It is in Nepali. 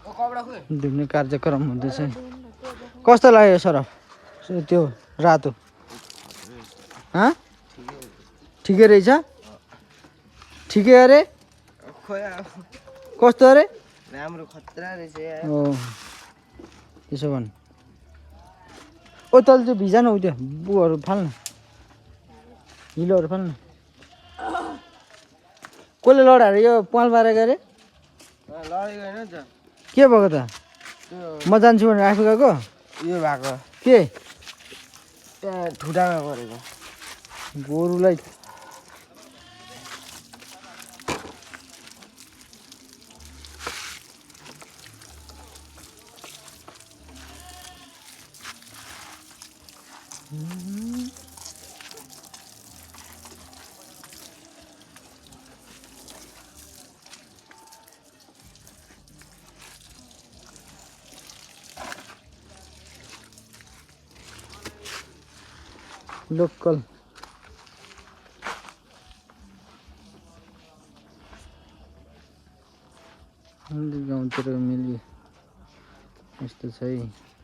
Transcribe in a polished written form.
धुने कार्यक्रम हुँदैछ कस्तो लाग्यो सरफ त्यो रातो ठिकै रहेछ ठिकै अरे कस्तो अरे राम्रो खतरा रहेछ यार हो त्यसो भन् ओ तल त्यो भिजा न उ त्यो बुहरू फाल्न हिलोहरू फाल्न कसले लडाएर यो पाल पारेको अरे लडेको होइन त के भएको त म जान्छु भनेर आफू गएको यो भएको के त्यहाँ ठुटामा परेको गोरुलाई लोकल गाउँतिर मिल्यो यस्तो छ है